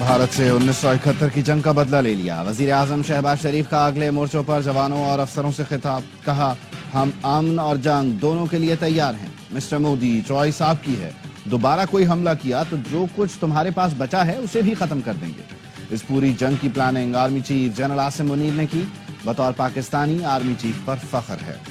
भारत से 1971 की जंग का बदला ले लिया। वजीर आजम शहबाज शरीफ का अगले मोर्चों पर जवानों और अफसरों से खिताब, कहा हम अमन और जंग दोनों के लिए तैयार हैं। मिस्टर मोदी, चॉइस आपकी है। दोबारा कोई हमला किया तो जो कुछ तुम्हारे पास बचा है उसे भी खत्म कर देंगे। इस पूरी जंग की planning army chief general Asim Munir ने की। बतौर पाकिस्तानी आर्मी चीफ पर फख्र है।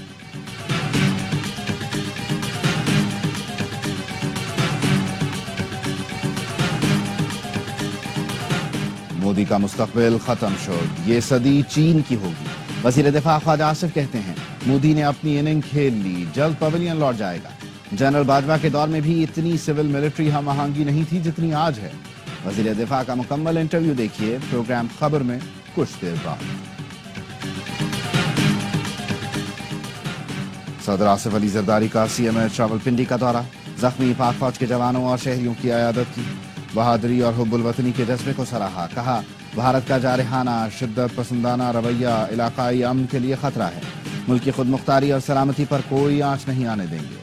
मोदी का मुस्तकबिल खत्म शुद, ये सदी चीन की होगी। वजीर दिफा ख्वाजा आसिफ कहते हैं मोदी ने अपनी इनिंग खेल ली, जल्द पवेलियन लौट जाएगा। जनरल बाजवा के दौर में भी इतनी सिविल मिलिट्री हम आहंगी नहीं थी जितनी आज है। वजीर दिफा का मुकम्मल इंटरव्यू देखिए प्रोग्राम खबर में कुछ देर बाद। सदर आसिफ अली जरदारी का CMH रावलपिंडी का दौरा, जख्मी पाक फौज के जवानों और शहरियों की अयादत की। बहादुरी और हुब्बुल वतनी के जज्बे को सराहा, कहा भारत का जारहाना शिद्दत पसंदाना रवैया इलाकाई अमन के लिए खतरा है। मुल्क की खुद मुख्तारी और सलामती पर कोई आंच नहीं आने देंगे।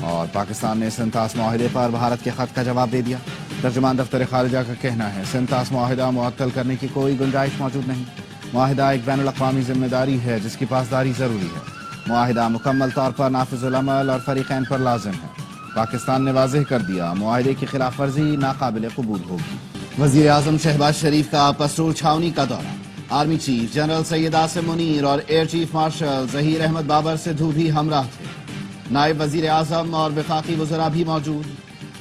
और पाकिस्तान ने सिंतास मुआहिदे पर भारत के खत का जवाब दे दिया। तर्जुमान दफ्तर खारिजा का कहना है सिंतास मुआहिदा मुअत्तल करने की कोई गुंजाइश मौजूद नहीं। मुआहिदा एक बैनुल अक़वामी जिम्मेदारी है जिसकी पासदारी जरूरी है। मुआहिदा मुकम्मल तौर पर नाफिजुल अमल और फरीक़ैन पर लाजिम है। पाकिस्तान ने वाज़ेह कर दिया मुआहिदे की खिलाफ वर्जी नाकाबिल कबूल होगी। वज़ीर आज़म शहबाज शरीफ का पसरूर छावनी का दौरा, army chief general Syed Asim Munir और air chief marshal Zaheer Ahmed Babar Sidhu भी हमराह थे। नायब वज़ीर आज़म और वफाकी वज़रा भी मौजूद।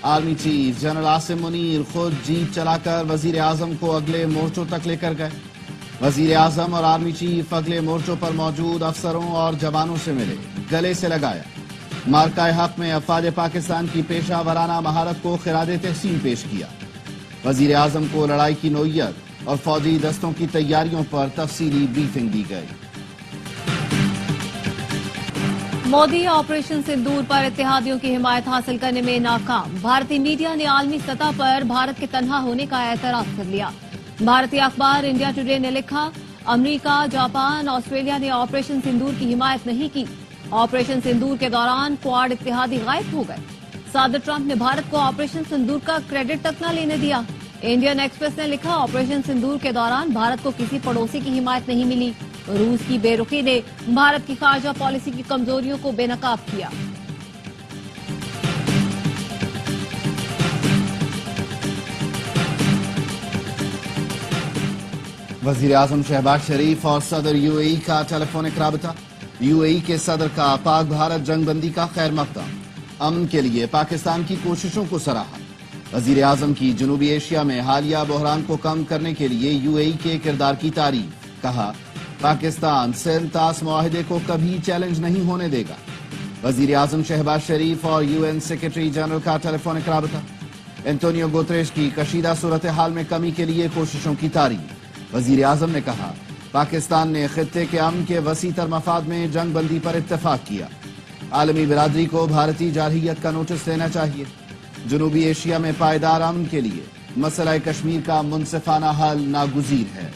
Army chief general Asim Munir खुद जीप चलाकर वज़ीर आज़म को अगले मोर्चों तक लेकर गए। वज़ीर आज़म और आर्मी चीफ अगले मोर्चों पर मौजूद अफसरों और जवानों से मिले, गले से लगाया। मार्का हक में अफवाज पाकिस्तान की पेशा वराना महारत को खिरादे तहसीन पेश किया। वज़ीर आज़म को लड़ाई की नोयत और फौजी दस्तों की तैयारियों पर तफसीली ब्रीफिंग दी गई। मोदी ऑपरेशन सिंदूर पर इत्तेहादियों की हिमायत हासिल करने में नाकाम। भारतीय मीडिया ने आलमी सतह पर भारत के तन्हा होने का एतराफ कर लिया। भारतीय अखबार इंडिया टुडे ने लिखा अमेरिका, जापान, ऑस्ट्रेलिया ने ऑपरेशन सिंदूर की हिमायत नहीं की। ऑपरेशन सिंदूर के दौरान क्वाड इत्तेहादी गायब हो गए। सदर ट्रंप ने भारत को ऑपरेशन सिंदूर का क्रेडिट तक न लेने दिया। इंडियन एक्सप्रेस ने लिखा ऑपरेशन सिंदूर के दौरान भारत को किसी पड़ोसी की हिमायत नहीं मिली। रूस की बेरुखी ने भारत की खारजा पॉलिसी की कमजोरियों को बेनकाब किया। वज़ीर आज़म शहबाज शरीफ और सदर UAE का टेलीफोनिक राबता। UAE के सदर का पाक भारत जंग बंदी का खैर मकदम, अमन के लिए पाकिस्तान की कोशिशों को सराहा। वज़ीर आज़म की जनूबी एशिया में हालिया बहरान को कम करने के लिए UAE के किरदार की तारीफ, कहा पाकिस्तान सिंतास मुआहिदे को कभी चैलेंज नहीं होने देगा। वज़ीर आज़म शहबाज शरीफ और UN सेक्रेटरी जनरल का टेलीफोनिक राबता। एंटोनियो गुतेरेस की कशीदा सूरत हाल में कमी के लिए कोशिशों की तारीफ। वज़ीर आज़म ने कहा पाकिस्तान ने खित्ते के अमन के वसी तर मफाद में जंग बंदी पर इत्तेफाक किया। आलमी बिरादरी को भारतीय जारहियत का नोटिस लेना चाहिए। जनूबी एशिया में पायदार अमन के लिए मसला कश्मीर का मुनसिफाना हल नागुज़ीर है।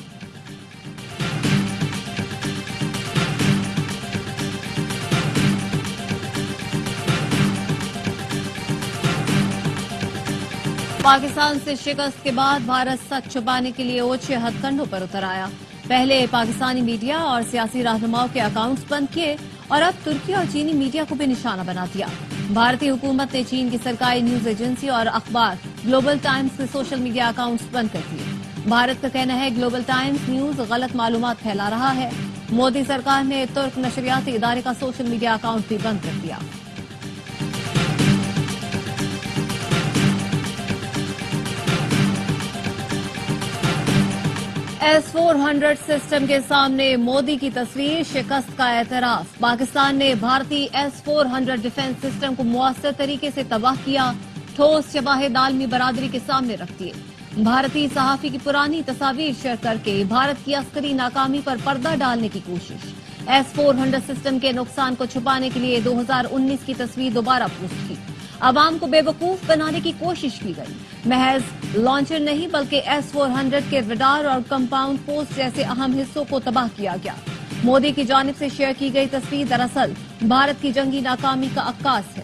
पाकिस्तान से शिकस्त के बाद भारत सच छुपाने के लिए ओछे हथकंडों पर उतर आया। पहले पाकिस्तानी मीडिया और सियासी रहनुमाओं के अकाउंट्स बंद किए और अब तुर्की और चीनी मीडिया को भी निशाना बना दिया। भारतीय हुकूमत ने चीन की सरकारी न्यूज एजेंसी और अखबार ग्लोबल टाइम्स के सोशल मीडिया अकाउंट्स बंद कर दिए। भारत का कहना है ग्लोबल टाइम्स न्यूज गलत मालूमात फैला रहा है। मोदी सरकार ने तुर्क नशरियाती इदारे का सोशल मीडिया अकाउंट भी बंद कर दिया। S-400 सिस्टम के सामने मोदी की तस्वीर, शिकस्त का एतराफ। पाकिस्तान ने भारतीय S-400 डिफेंस सिस्टम को मुअस्सर तरीके से तबाह किया, ठोस शवाहिद आलमी बरादरी के सामने रख दिए। भारतीय सहाफी की पुरानी तस्वीर शेयर करके भारत की अस्करी नाकामी पर पर्दा डालने की कोशिश। S-400 सिस्टम के नुकसान को छुपाने के लिए 2019 की तस्वीर दोबारा पोस्ट की। अवाम को बेवकूफ बनाने की कोशिश की गई। महज लॉन्चर नहीं बल्कि S-400 के रडार और कंपाउंड पोस्ट जैसे अहम हिस्सों को तबाह किया गया। मोदी की जानिब से शेयर की गई तस्वीर दरअसल भारत की जंगी नाकामी का अक्कास है।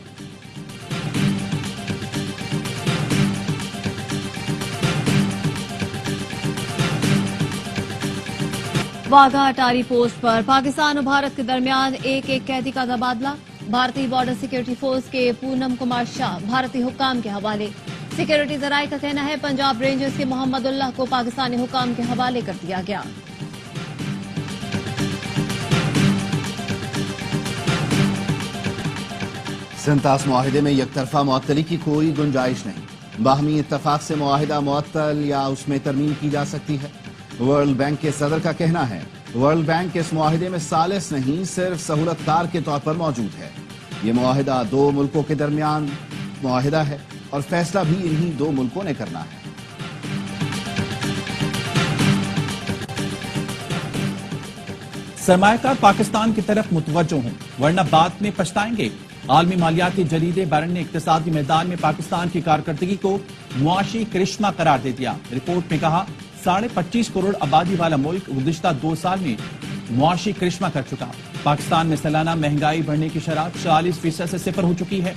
वाघा अटारी पोस्ट पर पाकिस्तान और भारत के दरमियान एक कैदी का तबादला। भारतीय बॉर्डर सिक्योरिटी फोर्स के पूनम कुमार शाह भारतीय हुक्काम के हवाले। सिक्योरिटी जराये का कहना है पंजाब रेंजर्स के मोहम्मद उल्लाह को पाकिस्तानी हुक्काम के हवाले कर दिया गया। संतास मुआहिदे में यकतरफा मुअत्तली की कोई गुंजाइश नहीं। बाहमी इत्तफाक से मुआहिदा मुअत्तल या उसमें तरमीम की जा सकती है। वर्ल्ड बैंक के सदर का कहना है वर्ल्ड बैंक इस मुआहिदे में सालिस नहीं सिर्फ सहूलतकार के तौर पर मौजूद है। ये मुआहिदा दो मुल्कों के दरमियान मुआहिदा है और फैसला भी इन्हीं दो मुल्कों ने करना है। सरमायाकार पाकिस्तान की तरफ मुतवज्जो हों वरना बाद में पछताएंगे। आलमी मालियाती जरीदे बारन ने इक्तिसादी मैदान में पाकिस्तान की कारकर्दगी को मुआशी करिश्मा करार दे दिया। रिपोर्ट में कहा 25.5 करोड़ आबादी वाला मुल्क गुज़िश्ता 2 साल में मुआशी करिश्मा कर चुका। पाकिस्तान में सालाना महंगाई बढ़ने की शरह 40% से सिफर हो चुकी है।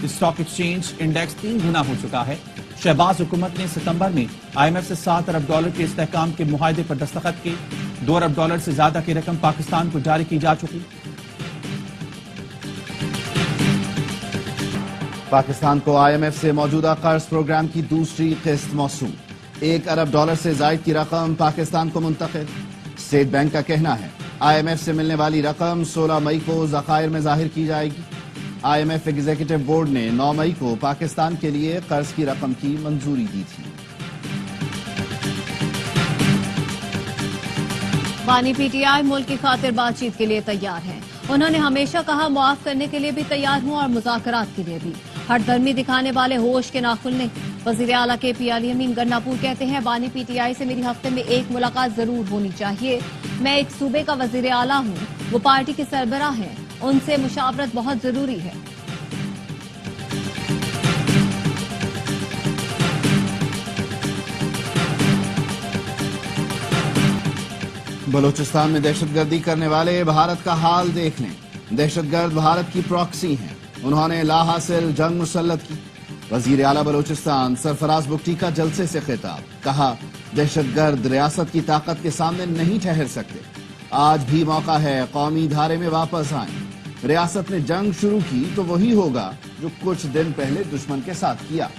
स्टॉक एक्सचेंज इंडेक्स 3 गुना हो चुका है। शहबाज हुकूमत ने सितंबर में IMF से $7 अरब के इस्तेहकाम के मुआहदे पर दस्तखत किए। $2 अरब से ज्यादा की रकम पाकिस्तान को जारी की जा चुकी। पाकिस्तान को IMF से मौजूदा कर्ज प्रोग्राम की दूसरी किस्त मौसूल। $1 अरब से जायद की रकम पाकिस्तान को मुंतकिल। स्टेट बैंक का कहना है IMF से मिलने वाली रकम 16 मई को ज़खायर में जाहिर की जाएगी। IMF एग्जीक्यूटिव बोर्ड ने 9 मई को पाकिस्तान के लिए कर्ज की रकम की मंजूरी दी थी। बानी PTI मुल्क की खातिर बातचीत के लिए तैयार है। उन्होंने हमेशा कहा मुआफ करने के लिए भी तैयार हूं और मुज़ाकरात के लिए भी। हठधर्मी दिखाने वाले होश के नाखुन नहीं। वज़ीर आला KP अली अमीन गन्नापुर कहते हैं बानी PTI से मेरी हफ्ते में एक मुलाकात जरूर होनी चाहिए। मैं एक सूबे का वज़ीर आला हूं, वो पार्टी के सरबराह हैं, उनसे मुशावरत बहुत जरूरी है। बलूचिस्तान में दहशतगर्दी करने वाले भारत का हाल देख लें। दहशतगर्द भारत की प्रॉक्सी हैं। उन्होंने लाहासिल जंग मुसल्लत की। वजीर आला बलूचिस्तान सरफराज बुगटी का जलसे से खिताब। कहा दहशतगर्द रियासत की ताकत के सामने नहीं ठहर सकते। आज भी मौका है कौमी धारे में वापस आएं। रियासत ने जंग शुरू की तो वही होगा जो कुछ दिन पहले दुश्मन के साथ किया।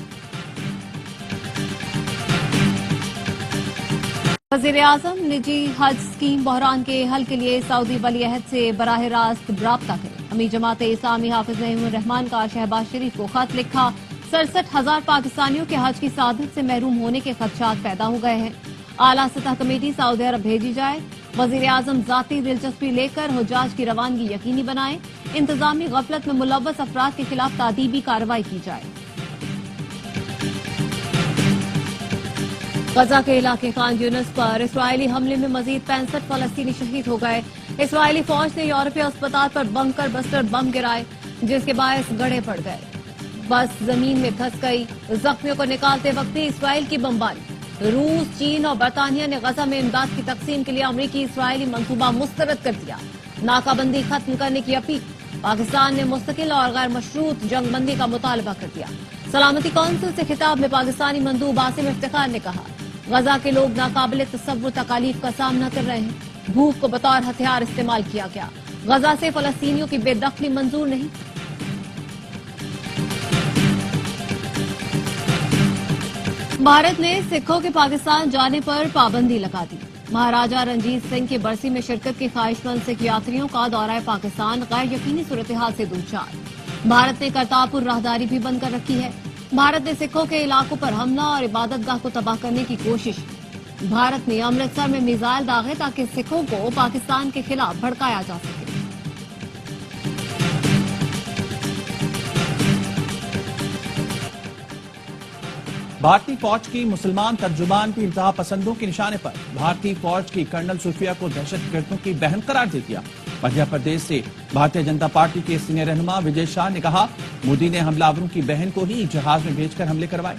वज़ीर आज़म निजी हज स्कीम बहरान के हल के लिए सऊदी वली अहद से बराह रास्त राब्ता करें। अमीर जमात इस्लामी हाफिज नईमुर रहमान का शहबाज शरीफ को खत लिखा। 67,000 पाकिस्तानियों के हज की सादत से महरूम होने के खदशात पैदा हो गए हैं। आला सतह कमेटी सऊदी अरब भेजी जाए। वज़ीर आज़म जाती दिलचस्पी लेकर हुज्जाज की रवानगी यकीनी बनाएं। इंतजामी गफलत में मुलव्वस अफराद के खिलाफ तादीबी कार्रवाई की जाए। गजा के इलाके खान यूनिस पर इसराइली हमले में मजीद 65 फलस्तीनी शहीद हो गए। इसराइली फौज ने यूरोपीय अस्पताल पर बंकर बस्टर बम गिराए जिसके बायस गड़े पड़ गए। बस जमीन में धंस गई। जख्मियों को निकालते वक्त ही इसराइल की बमबारी। रूस, चीन और बरतानिया ने गजा में इमदाद की तकसीम के लिए अमरीकी इसराइली मंसूबा मुस्तरद कर दिया। नाकाबंदी खत्म करने की अपील। पाकिस्तान ने मुस्तकिल और गैर मशरूत जंगबंदी का मुतालबा कर दिया। सलामती कौंसिल से खिताब में पाकिस्तानी मंदूब आसिम इफ्तिखार ने कहा गजा के लोग नाकाबिले तसव्वुर तकालीफ का सामना कर रहे हैं। भूख को बतौर हथियार इस्तेमाल किया गया। गजा से फलस्तीनियों की बेदखली मंजूर नहीं। भारत ने सिखों के पाकिस्तान जाने पर पाबंदी लगा दी। महाराजा रंजीत सिंह की बरसी में शिरकत के ख्वाहिशमंद सिख यात्रियों का दौरा पाकिस्तान गैर यकीनी सूरत-ए-हाल से दूचार। भारत ने करतारपुर राहदारी भी बंद कर रखी है। भारत ने सिखों के इलाकों पर हमला और इबादतगाह को तबाह करने की कोशिश की। भारत ने अमृतसर में मिसाइल दागे ताकि सिखों को पाकिस्तान के खिलाफ भड़काया जा सके। भारतीय फौज की मुसलमान तर्जुमान भी इंतहा पसंदों के निशाने पर। भारतीय फौज की कर्नल सुफिया को दहशतगर्दों की बहन करार दे दिया। मध्य प्रदेश से भारतीय जनता पार्टी के सीनियर रहनुमा विजय शाह ने कहा मोदी ने हमलावरों की बहन को ही जहाज में भेजकर हमले करवाए।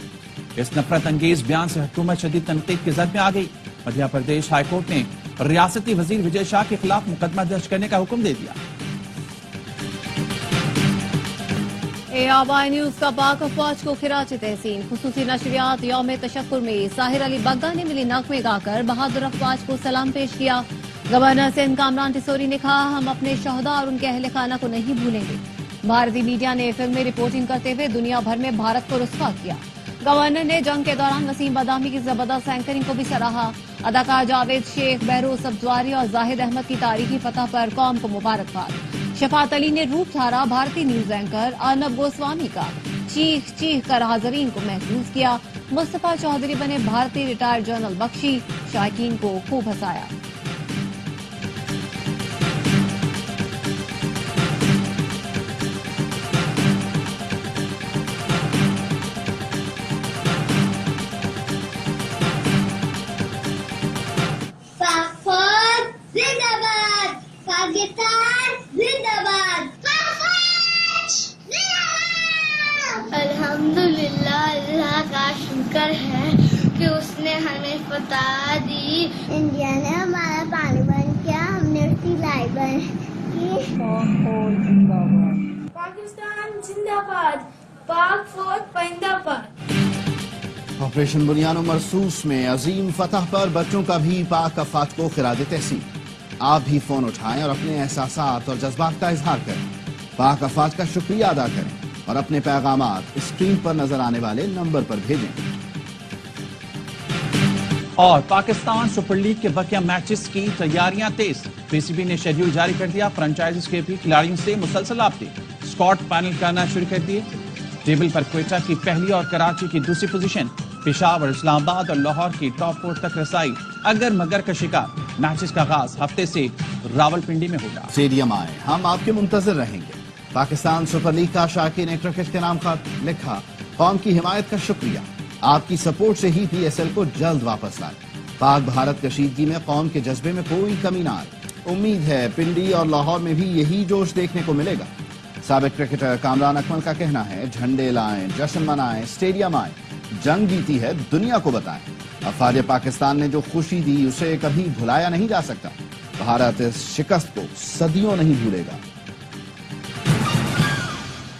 इस नफरत अंगेज बयान से हुकूमत शदीद तनकीद की जद में आ गई। मध्य प्रदेश हाईकोर्ट ने रियासती वजीर विजय शाह के खिलाफ मुकदमा दर्ज करने का हुक्म दे दिया। ARY न्यूज का पाक अफवाज को खिराज तहसीन। खुसूसी नशरियात यौम तशक्कुर में साहिर अली बग्गा ने मिली नगमे गाकर बहादुर अफवाज को सलाम पेश किया। गवर्नर सिंध कामरान टिसोरी ने कहा, हम अपने शहदा और उनके अहल खाना को नहीं भूलेंगे। भारतीय मीडिया ने फिल्मी रिपोर्टिंग करते हुए दुनिया भर में भारत को रुस्वा किया। गवर्नर ने जंग के दौरान वसीम बदामी की जबरदस्त एंकरिंग को भी सराहा। अदाकार जावेद शेख, बहरोज सब्जवारी और जाहिद अहमद की तारीखी फतह पर कौम को मुबारकबाद। शफात अली ने रूप धारा भारतीय न्यूज एंकर अर्नब गोस्वामी का, चीख चीख कर हाजरीन को महसूस किया। मुस्तफा चौधरी बने भारतीय रिटायर्ड जनरल बख्शी, शायकीन को खूब हंसाया। जिंदाबाद, पाकिस्तान जिंदाबाद, अल्हम्दुलिल्लाह, अल्लाह का शुक्र है कि उसने हमें फतह दी। इंडिया ने हमारा पानी बंद किया, हमने उसकी लाइट बंद की। पाकिस्तान जिंदाबाद, पाक फौज जिंदाबाद। ऑपरेशन बुनियानो मरसूस में अजीम फतह पर बच्चों का भी पाक अफवाज को खिराज तहसीन। आप भी फोन उठाएं और अपने एहसासात और जज्बात का इजहार करें। पाक अफवाज का शुक्रिया अदा करें और अपने पैगामात स्क्रीन पर नजर आने वाले नंबर पर भेजें। और पाकिस्तान सुपर लीग के बकिया मैचेस की तैयारियां तेज। पीसीबी ने शेड्यूल जारी कर दिया। फ्रेंचाइजीज के भी खिलाड़ियों से मुसलसल आपते स्क्वाड फाइनल करना शुरू कर दिए। टेबल पर क्वेटा की पहली और कराची की दूसरी पोजीशन, पेशावर, इस्लामाबाद और लाहौर की टॉप 4 तक रसाई अगर मगर का शिकार। मैचेस का आगाज हफ्ते से रावलपिंडी में होगा। स्टेडियम आए, हम आपके मुंतजर रहेंगे। पाकिस्तान सुपर लीग का शायकीन ने क्रिकेट के नाम खत लिखा, कौम की हिमायत का शुक्रिया, आपकी सपोर्ट से ही पीएसएल को जल्द वापस लाए। पाक भारत कशीदगी में कौम के जज्बे में कोई कमी ना आए। उम्मीद है पिंडी और लाहौर में भी यही जोश देखने को मिलेगा। साबिक क्रिकेटर कामरान अकमल का कहना है, झंडे लाएं, जश्न मनाएं, स्टेडियम आए, जंग जीती है दुनिया को बताएं। अफवाज पाकिस्तान ने जो खुशी दी उसे कभी भुलाया नहीं जा सकता। भारत इस शिकस्त को सदियों नहीं भूलेगा।